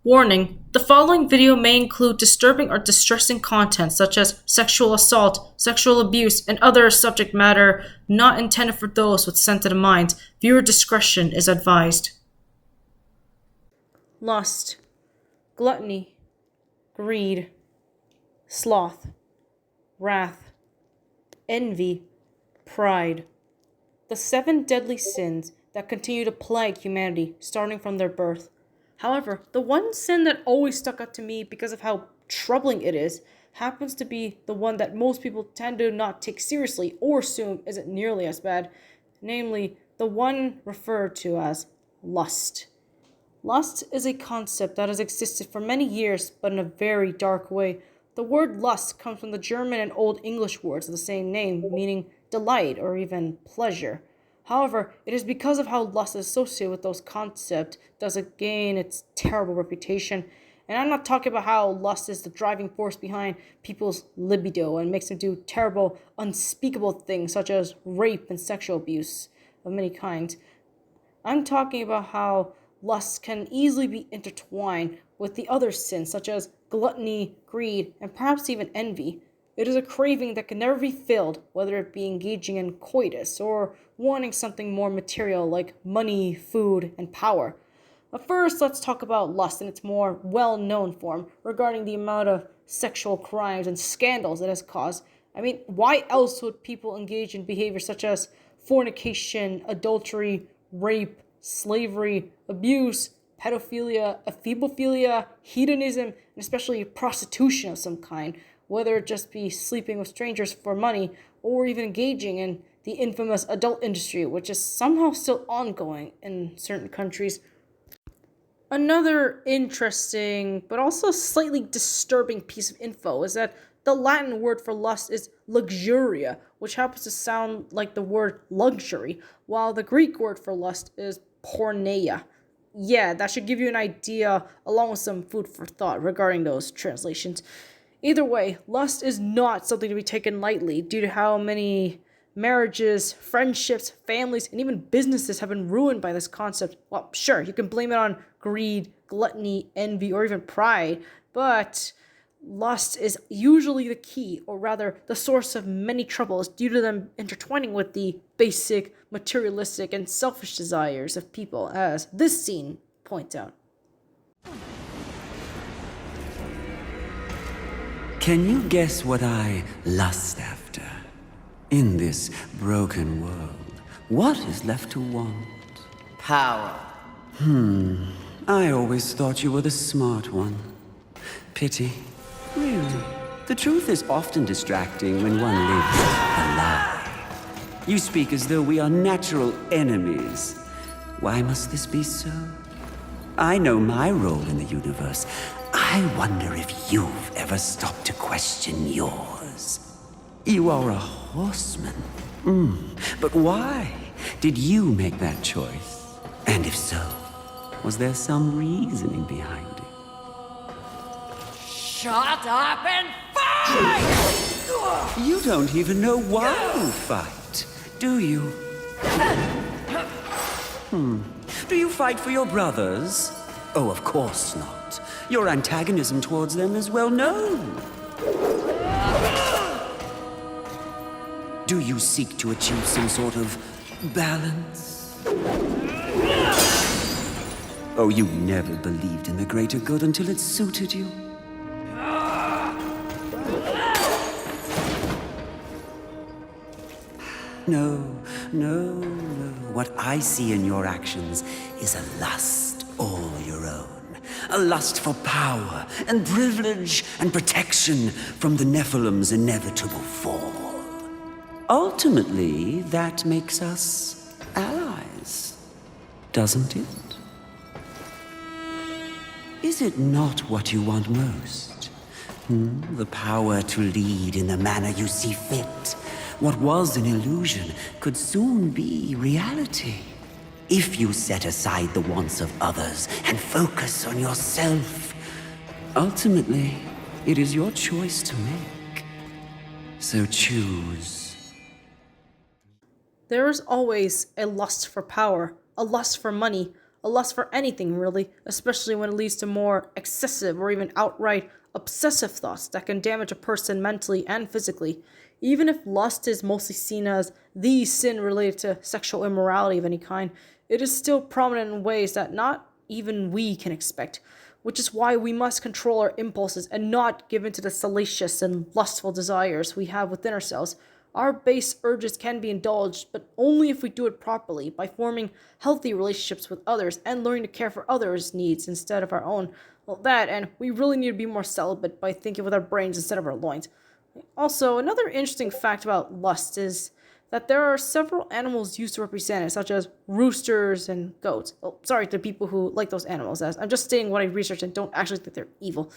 Warning: the following video may include disturbing or distressing content such as sexual assault, sexual abuse, and other subject matter not intended for those with sensitive minds. Viewer discretion is advised. Lust, gluttony, greed, sloth, wrath, envy, pride. The seven deadly sins that continue to plague humanity starting from their birth. However, the one sin that always stuck out to me because of how troubling it is happens to be the one that most people tend to not take seriously or assume isn't nearly as bad, namely, the one referred to as lust. Lust is a concept that has existed for many years, but in a very dark way. The word lust comes from the German and Old English words of the same name, meaning delight or even pleasure. However, it is because of how lust is associated with those concepts does it gain its terrible reputation. And I'm not talking about how lust is the driving force behind people's libido and makes them do terrible, unspeakable things such as rape and sexual abuse of many kinds. I'm talking about how lust can easily be intertwined with the other sins such as gluttony, greed, and perhaps even envy. It is a craving that can never be filled, whether it be engaging in coitus or wanting something more material like money, food, and power. But first, let's talk about lust in its more well-known form regarding the amount of sexual crimes and scandals it has caused. I mean, why else would people engage in behavior such as fornication, adultery, rape, slavery, abuse, pedophilia, ephebophilia, hedonism, and especially prostitution of some kind, whether it just be sleeping with strangers for money or even engaging in the infamous adult industry, which is somehow still ongoing in certain countries. Another interesting, but also slightly disturbing piece of info is that the Latin word for lust is luxuria, which happens to sound like the word luxury, while the Greek word for lust is porneia. Yeah, that should give you an idea, along with some food for thought regarding those translations. Either way, lust is not something to be taken lightly due to how many marriages, friendships, families, and even businesses have been ruined by this concept. Well, sure, you can blame it on greed, gluttony, envy, or even pride, but lust is usually the key, or rather, the source of many troubles due to them intertwining with the basic, materialistic, and selfish desires of people, as this scene points out. Can you guess what I lust after? In this broken world, what is left to want? Power. I always thought you were the smart one. Pity. Really, the truth is often distracting when one lives a lie. You speak as though we are natural enemies. Why must this be so? I know my role in the universe. I wonder if you've ever stopped to question yours. You are a horseman. But why did you make that choice? And if so, was there some reasoning behind it? Shut up and fight! You don't even know why you fight, do you? Do you fight for your brothers? Oh, of course not. Your antagonism towards them is well known. Do you seek to achieve some sort of balance? Oh, you never believed in the greater good until it suited you. No. What I see in your actions is a lust all your own. A lust for power and privilege and protection from the Nephilim's inevitable fall. Ultimately, that makes us allies, doesn't it? Is it not what you want most? The power to lead in the manner you see fit. What was an illusion could soon be reality. If you set aside the wants of others and focus on yourself, ultimately, it is your choice to make. So choose. There is always a lust for power, a lust for money, a lust for anything, really, especially when it leads to more excessive or even outright obsessive thoughts that can damage a person mentally and physically. Even if lust is mostly seen as the sin related to sexual immorality of any kind, it is still prominent in ways that not even we can expect, which is why we must control our impulses and not give in to the salacious and lustful desires we have within ourselves. Our base urges can be indulged, but only if we do it properly, by forming healthy relationships with others and learning to care for others' needs instead of our own. Well, that, and we really need to be more celibate by thinking with our brains instead of our loins. Also, another interesting fact about lust is that there are several animals used to represent it, such as roosters and goats. Oh, sorry to people who like those animals, as I'm just stating what I researched and don't actually think they're evil.